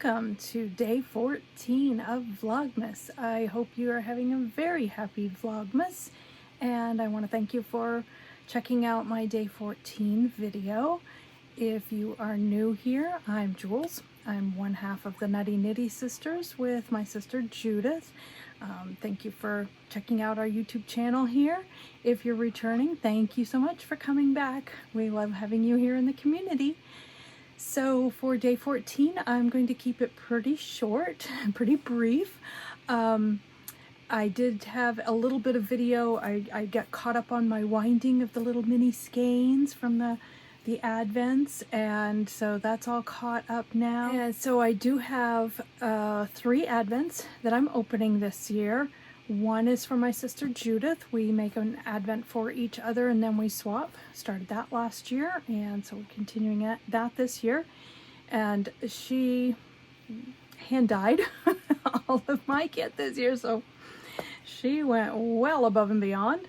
welcome to day 14 of Vlogmas. I hope you are having a very happy Vlogmas, and I want to thank you for checking out my day 14 video. If you are new here, I'm Julz. I'm one half of the Nutty Nitty Sisters with my sister Judith. Thank you for checking out our YouTube channel here. If you're returning, thank you so much for coming back. We love having you here in the community. So for day 14, I'm going to keep it pretty short and pretty brief. I did have a little bit of video. I got caught up on my winding of the little mini skeins from the Advents, and so that's all caught up now. And so I do have 3 Advents that I'm opening this year. One is for my sister Judith. We make an Advent for each other and then we swap. Started that last year, and so we're continuing that this year. And she hand dyed all of my kit this year, so she went well above and beyond.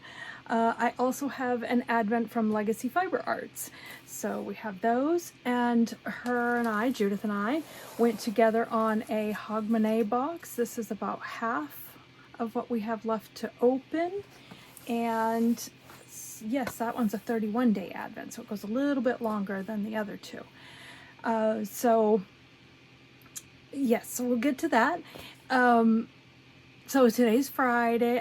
I also have an Advent from Legacy Fiber Artz. So we have those, and her and I, Judith and I, went together on a Hogmanay box. This is about half of what we have left to open, and yes, that one's a 31-day Advent, so it goes a little bit longer than the other two. So yes, so we'll get to that. So today's Thursday.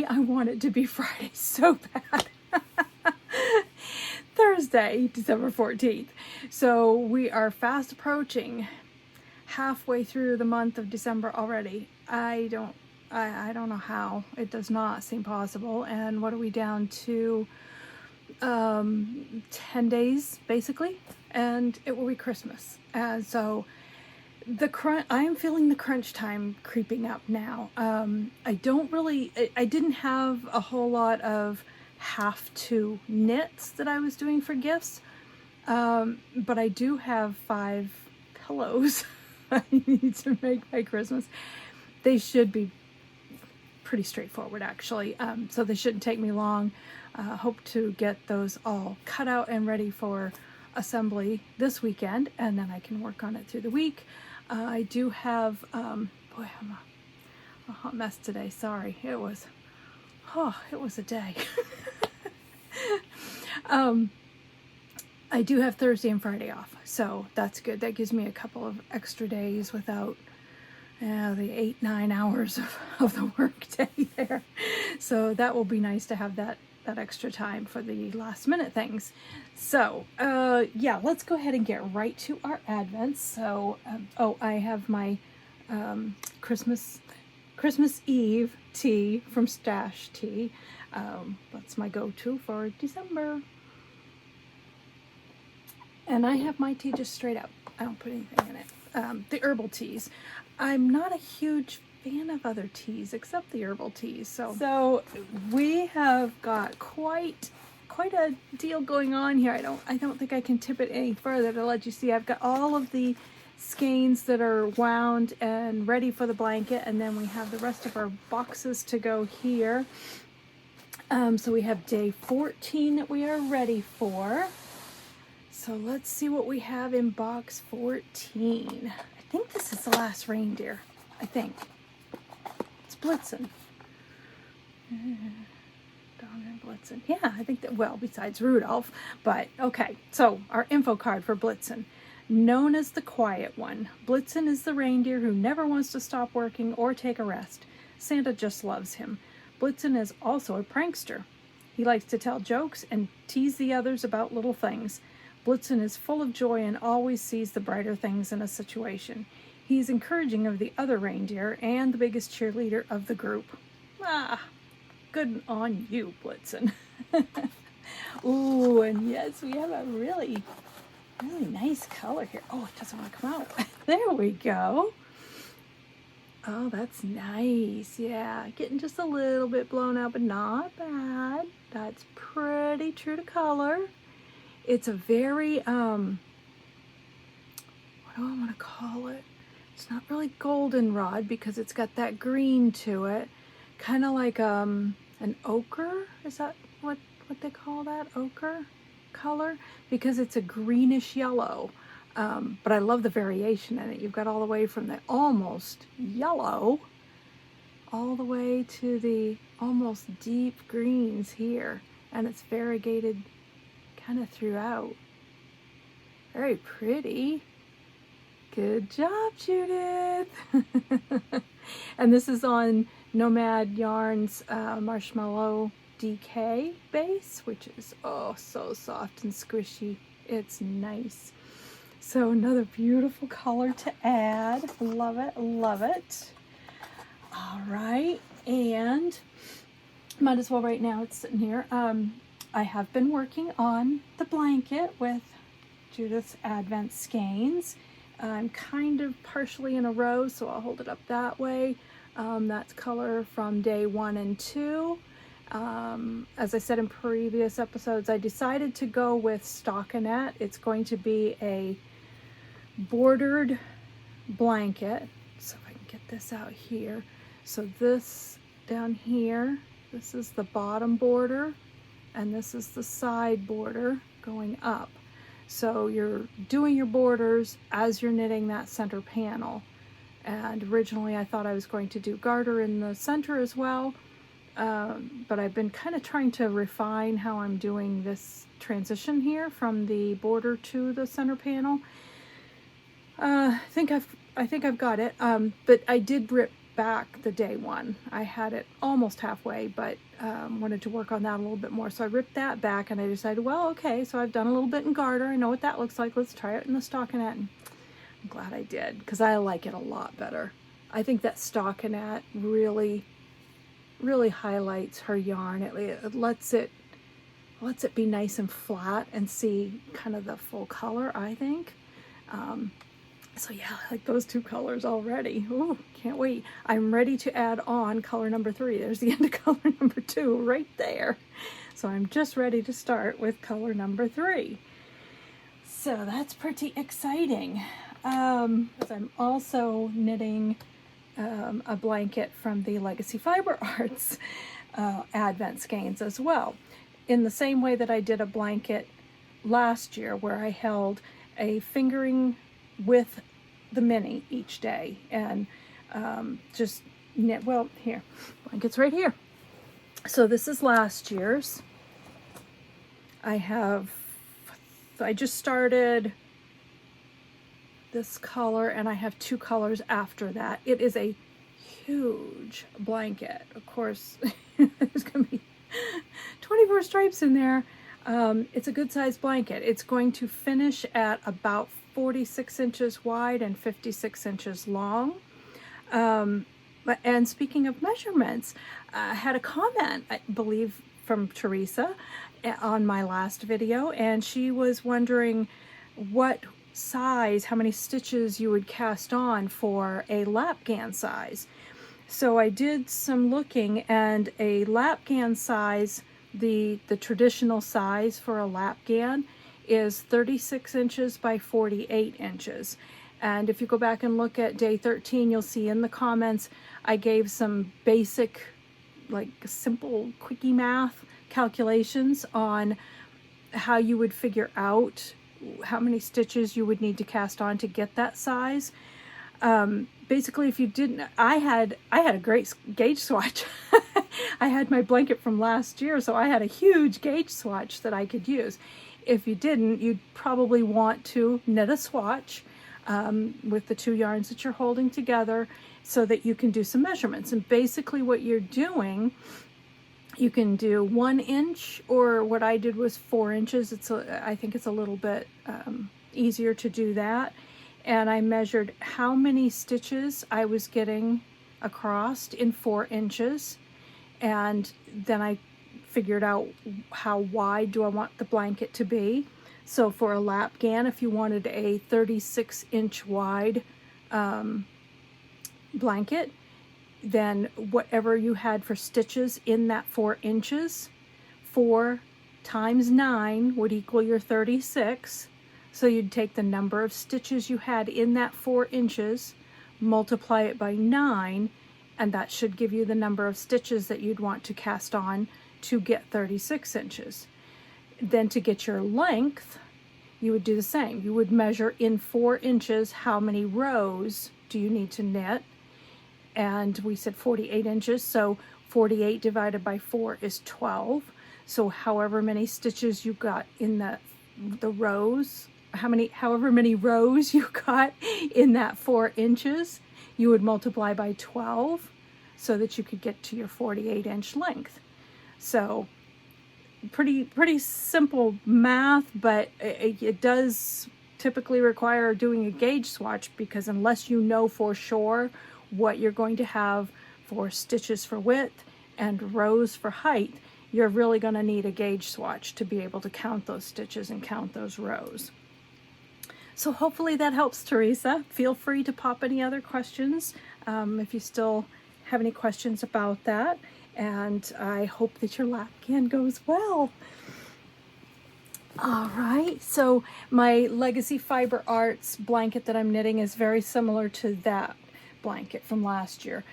I want it to be Friday so bad. Thursday, December 14th. So we are fast approaching halfway through the month of December already. I don't know how. It does not seem possible. And what are we down to? 10 days basically, and it will be Christmas. And so I'm feeling the crunch time creeping up now. I didn't have a whole lot of have to knits that I was doing for gifts, but I do have 5 pillows I need to make by Christmas. They should be pretty straightforward actually, so they shouldn't take me long. Hope to get those all cut out and ready for assembly this weekend, and then I can work on it through the week. I do have, boy, I'm a hot mess today, sorry. It was a day. I do have Thursday and Friday off, so that's good. That gives me a couple of extra days without the 8-9 hours of the work day there. So that will be nice to have that extra time for the last minute things. So yeah, let's go ahead and get right to our Advents. So I have my Christmas Eve tea from Stash Tea. That's my go-to for December. And I have my tea just straight up. I don't put anything in it. The herbal teas. I'm not a huge fan of other teas except the herbal teas. So we have got quite a deal going on here. I don't think I can tip it any further to let you see. I've got all of the skeins that are wound and ready for the blanket, and then we have the rest of our boxes to go here. So we have day 14 that we are ready for. So let's see what we have in box 14. I think this is the last reindeer. I think. It's Blitzen. Donner Blitzen. Yeah, I think that, well, besides Rudolph. But, okay. So, our info card for Blitzen. Known as the quiet one, Blitzen is the reindeer who never wants to stop working or take a rest. Santa just loves him. Blitzen is also a prankster. He likes to tell jokes and tease the others about little things. Blitzen is full of joy and always sees the brighter things in a situation. He's encouraging of the other reindeer and the biggest cheerleader of the group. Ah, good on you, Blitzen. Ooh, and yes, we have a really nice color here. Oh, it doesn't want to come out. There we go. Oh, that's nice. Yeah, getting just a little bit blown out, but not bad. That's pretty true to color. It's a very, what do I want to call it? It's not really goldenrod because it's got that green to it. Kind of like an ochre. Is that what they call that? Ochre color? Because it's a greenish yellow. But I love the variation in it. You've got all the way from the almost yellow all the way to the almost deep greens here. And it's variegated kind of throughout. Very pretty. Good job, Judith. And this is on Nomad Yarn's Marshmallow DK base, which is oh so soft and squishy. It's nice. So another beautiful color to add. Love it, love it. All right, and might as well right now, it's sitting here. I have been working on the blanket with Judith's Advent skeins. I'm kind of partially in a row, so I'll hold it up that way. That's color from day 1 and 2. As I said in previous episodes, I decided to go with stockinette. It's going to be a bordered blanket. So if I can get this out here. So this down here, this is the bottom border, and this is the side border going up. So you're doing your borders as you're knitting that center panel. And originally I thought I was going to do garter in the center as well, but I've been kind of trying to refine how I'm doing this transition here from the border to the center panel. I think I've got it, but I did rip back the day 1. I had it almost halfway, but wanted to work on that a little bit more. So I ripped that back and I decided, well, okay, so I've done a little bit in garter. I know what that looks like. Let's try it in the stockinette. And I'm glad I did, because I like it a lot better. I think that stockinette really, really highlights her yarn. It lets it be nice and flat and see kind of the full color, I think. So yeah, I like those 2 colors already. Ooh, can't wait. I'm ready to add on color number 3. There's the end of color number 2 right there. So I'm just ready to start with color number 3. So that's pretty exciting. I'm also knitting a blanket from the Legacy Fiber Artz Advent skeins as well. In the same way that I did a blanket last year where I held a fingering with the mini each day and just knit, well, here, blanket's right here. So this is last year's. I just started this color and I have 2 colors after that. It is a huge blanket. Of course, there's gonna be 24 stripes in there. It's a good sized blanket. It's going to finish at about 46 inches wide and 56 inches long. And speaking of measurements, I had a comment, I believe, from Teresa on my last video, and she was wondering what size, how many stitches you would cast on for a lapgan size. So I did some looking, and a lapgan size, the traditional size for a lapgan is 36 inches by 48 inches. And if you go back and look at day 13, you'll see in the comments I gave some basic, like simple quickie math calculations on how you would figure out how many stitches you would need to cast on to get that size. Basically, if you didn't, I had a great gauge swatch. I had my blanket from last year, so I had a huge gauge swatch that I could use. If you didn't, you'd probably want to knit a swatch with the 2 yarns that you're holding together so that you can do some measurements. And basically what you're doing, you can do 1 inch, or what I did was 4 inches. I think it's a little bit easier to do that. And I measured how many stitches I was getting across in 4 inches. And then I figured out how wide do I want the blanket to be. So for a lapgan, if you wanted a 36-inch wide blanket, then whatever you had for stitches in that 4 inches, 4 times 9 would equal your 36. So you'd take the number of stitches you had in that 4 inches, multiply it by 9, and that should give you the number of stitches that you'd want to cast on to get 36 inches. Then to get your length, you would do the same. You would measure in 4 inches how many rows do you need to knit. And we said 48 inches, so 48 divided by 4 is 12. So however many stitches you got in the rows, however many rows you got in that 4 inches, you would multiply by 12 so that you could get to your 48-inch length. So pretty simple math, but it does typically require doing a gauge swatch, because unless you know for sure what you're going to have for stitches for width and rows for height, you're really going to need a gauge swatch to be able to count those stitches and count those rows. So hopefully that helps, Teresa. Feel free to pop any other questions if you still have any questions about that. And I hope that your lap can goes well. All right, so my Legacy Fiber Artz blanket that I'm knitting is very similar to that blanket from last year.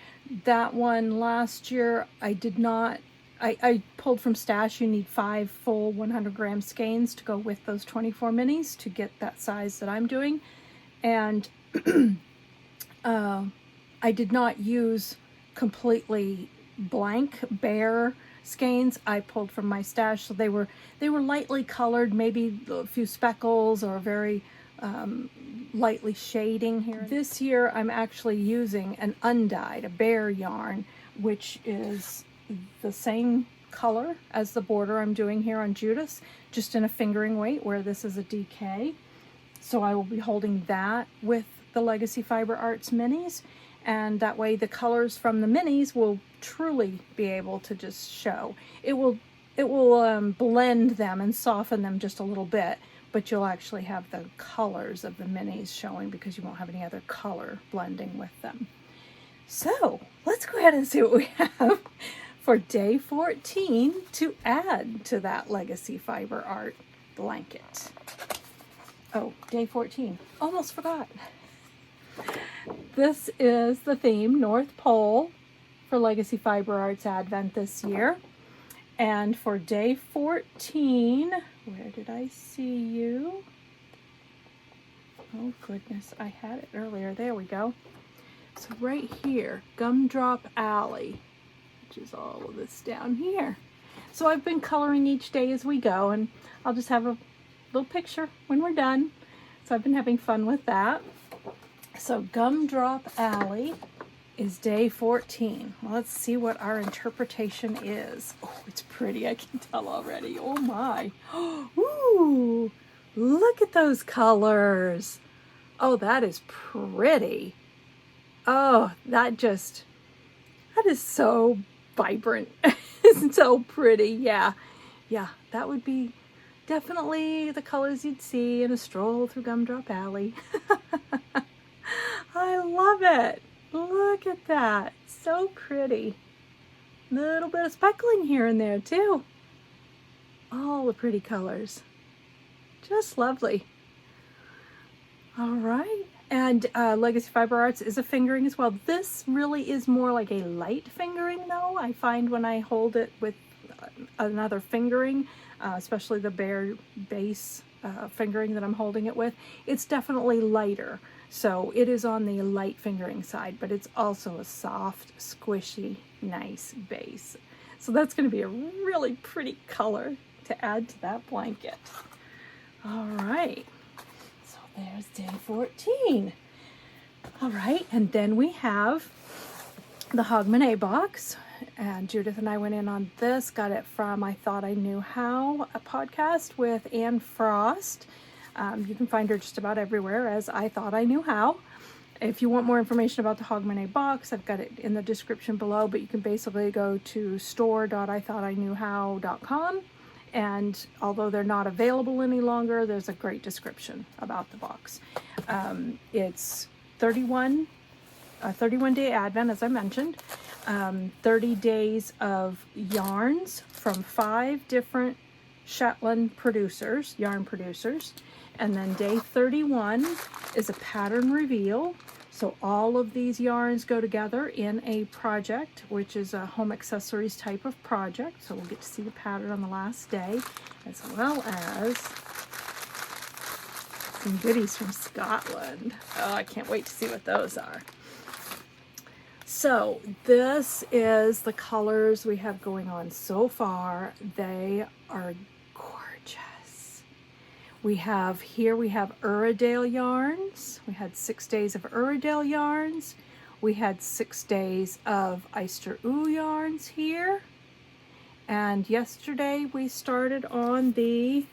That one last year I did not, I pulled from stash. You need 5 full 100-gram skeins to go with those 24 minis to get that size that I'm doing. And I did not use completely blank, bare skeins. I pulled from my stash, so they were lightly colored, maybe a few speckles or very lightly shading here. This year I'm actually using an undyed, a bare yarn, which is the same color as the border I'm doing here on Judith, just in a fingering weight, where this is a DK. So I will be holding that with the Legacy Fiber Artz minis, and that way the colors from the minis will truly be able to just show. It will blend them and soften them just a little bit, but you'll actually have the colors of the minis showing, because you won't have any other color blending with them. So let's go ahead and see what we have for day 14 to add to that Legacy Fiber Art blanket. Oh, day 14, almost forgot. This is the theme, North Pole, for Legacy Fiber Artz Advent this year. And for day 14, where did I see you? Oh goodness, I had it earlier. There we go. So right here, Gumdrop Alley, which is all of this down here. So I've been coloring each day as we go, and I'll just have a little picture when we're done. So I've been having fun with that. So Gumdrop Alley is day 14. Well, let's see what our interpretation is. Oh, it's pretty, I can tell already. Oh my. Ooh, look at those colors. Oh, that is pretty. Oh, that is so vibrant. It's so pretty. Yeah, that would be definitely the colors you'd see in a stroll through Gumdrop Alley. I love it. Look at that. So pretty. Little bit of speckling here and there too. All the pretty colors. Just lovely. All right. And Legacy Fiber Artz is a fingering as well. This really is more like a light fingering though. I find when I hold it with another fingering, especially the bare base fingering that I'm holding it with, it's definitely lighter. So it is on the light fingering side, but it's also a soft, squishy, nice base. So that's going to be a really pretty color to add to that blanket. All right, so there's day 14. All right, and then we have the Hogmanay Box. And Judith and I went in on this, got it from I Thought I Knew How, a podcast with Anne Frost. You can find her just about everywhere as I Thought I Knew How. If you want more information about the Hogmanay Box, I've got it in the description below, but you can basically go to store.ithoughtIknewhow.com, and although they're not available any longer, there's a great description about the box. It's 31-day Advent, as I mentioned, 30 days of yarns from 5 different Shetland producers, yarn producers. And then day 31 is a pattern reveal. So all of these yarns go together in a project, which is a home accessories type of project. So we'll get to see the pattern on the last day, as well as some goodies from Scotland. Oh, I can't wait to see what those are. So this is the colors we have going on so far. They are gorgeous. We have Uradale yarns. We had 6 days of Uradale yarns. We had 6 days of Eyster Ooh yarns here. And yesterday we started on the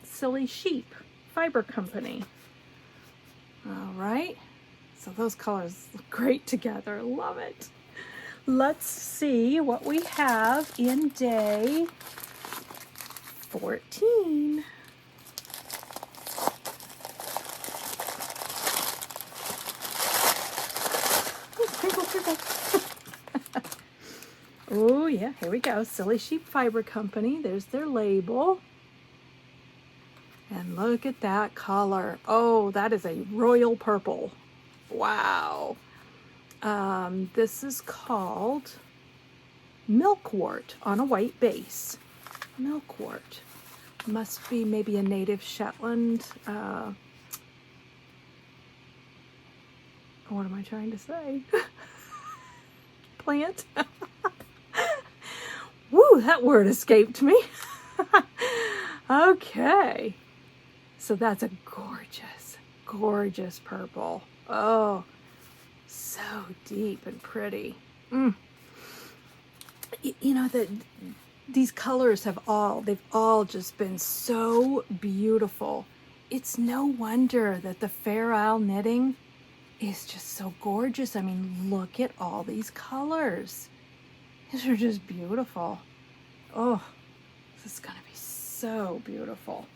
Silly Sheep Fiber Company. All right. So those colors look great together. Love it. Let's see what we have in day 14. Oh yeah, here we go. Silly Sheep Fiber Company. There's their label. And look at that color. Oh, that is a royal purple. Wow. This is called Milkwort on a white base. Milkwort. Must be maybe a native Shetland. What am I trying to say? Plant? Woo, that word escaped me. Okay. So that's a gorgeous, gorgeous purple. Oh, so deep and pretty. You know that these colors they've all just been so beautiful. It's no wonder that the Fair Isle knitting is just so gorgeous. I mean, look at all these colors. These are just beautiful. Oh, this is gonna be so beautiful.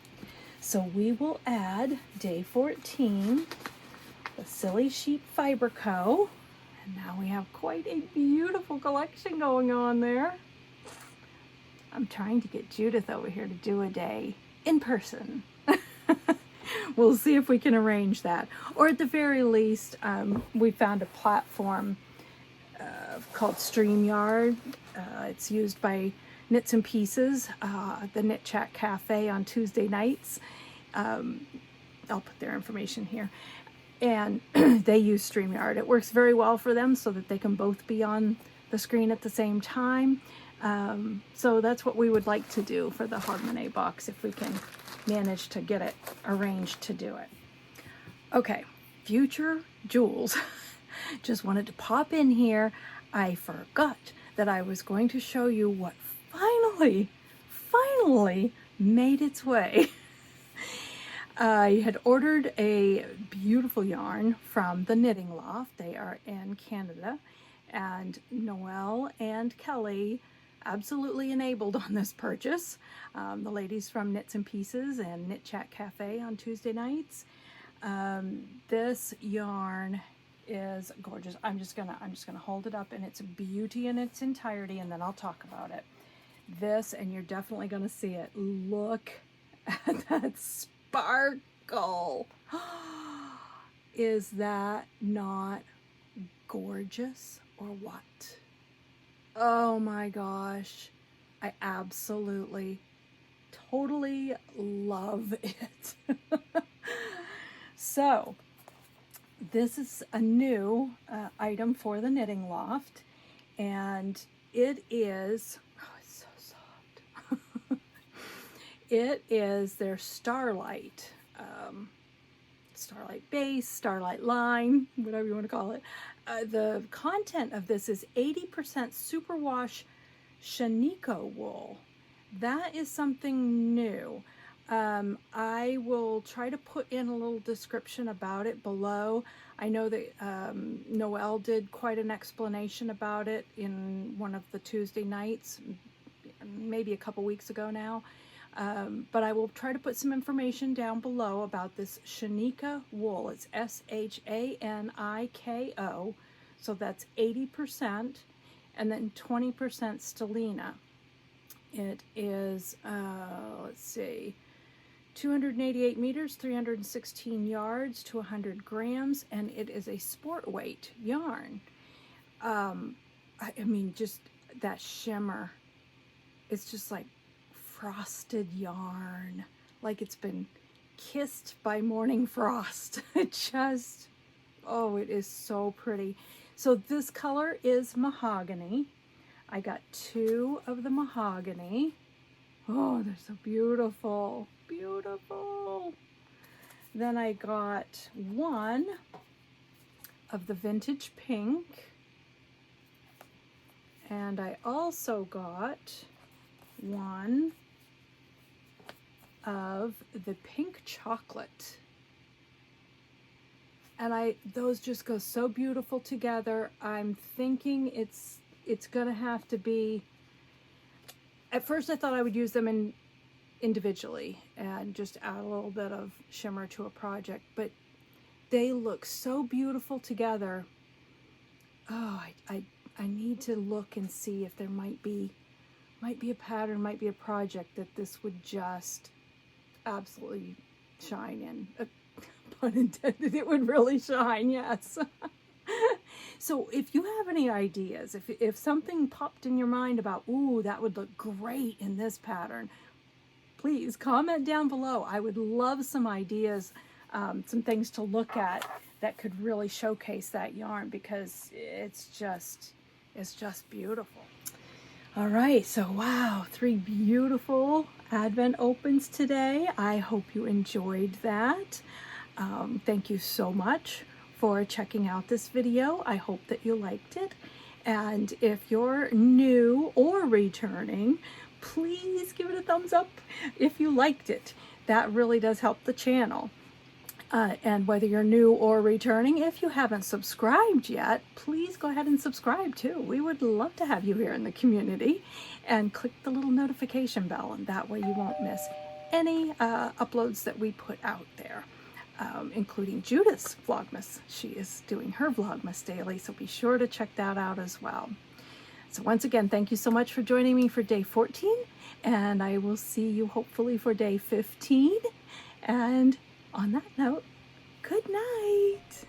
So we will add day 14, the Silly Sheep Fiber Co. And now we have quite a beautiful collection going on there. I'm trying to get Judith over here to do a day in person. We'll see if we can arrange that. Or at the very least, we found a platform called StreamYard. It's used by Knits and Pieces, the Knit Chat Cafe on Tuesday nights. I'll put their information here. And they use StreamYard. It works very well for them so that they can both be on the screen at the same time. So that's what we would like to do for the Hogmanay Box if we can manage to get it arranged to do it. Okay, future Julz. Just wanted to pop in here. I forgot that I was going to show you what finally made its way. I had ordered a beautiful yarn from the Knitting Loft. They are in Canada, and Noelle and Kelly absolutely enabled on this purchase. The ladies from Knits and Pieces and Knit Chat Cafe on Tuesday nights. This yarn is gorgeous. I'm just gonna hold it up, and it's a beauty in its entirety, and then I'll talk about it. This, and you're definitely gonna see it. Look at that sparkle. Is that not gorgeous or what? Oh my gosh, I absolutely, totally love it. So, this is a new item for the Knitting Loft, and it is, oh, it's so soft. It is their Starlight, Starlight base, Starlight line, whatever you want to call it. The content of this is 80% superwash Shaniko wool. That is something new. I will try to put in a little description about it below. I know that Noelle did quite an explanation about it in one of the Tuesday nights, maybe a couple weeks ago now. But I will try to put some information down below about this Shaniko wool. It's Shaniko. So that's 80% and then 20% stellina. It is, let's see, 288 meters, 316 yards to 100 grams, and it is a sport weight yarn. I mean, just that shimmer. It's just like frosted yarn, like it's been kissed by morning frost. It just, oh, it is so pretty. So this color is mahogany. I got 2 of the mahogany. Oh, they're so beautiful, beautiful. Then I got 1 of the vintage pink. And I also got 1 of the pink chocolate. And those just go so beautiful together. I'm thinking it's gonna have to be, at first I thought I would use them individually and just add a little bit of shimmer to a project, but they look so beautiful together. Oh, I need to look and see if there might be a pattern, might be a project that this would just absolutely shine in. Pun intended, it would really shine, yes. So if you have any ideas, if something popped in your mind about, ooh, that would look great in this pattern, please comment down below. I would love some ideas, some things to look at that could really showcase that yarn, because it's just beautiful. All right, so wow, 3 beautiful Advent opens today. I hope you enjoyed that. Thank you so much for checking out this video. I hope that you liked it. And if you're new or returning, please give it a thumbs up if you liked it. That really does help the channel. And whether you're new or returning, if you haven't subscribed yet, please go ahead and subscribe too. We would love to have you here in the community. And click the little notification bell, and that way you won't miss any uploads that we put out there, including Judith's Vlogmas. She is doing her Vlogmas daily, so be sure to check that out as well. So once again, thank you so much for joining me for day 14, and I will see you hopefully for day 15. And on that note, good night.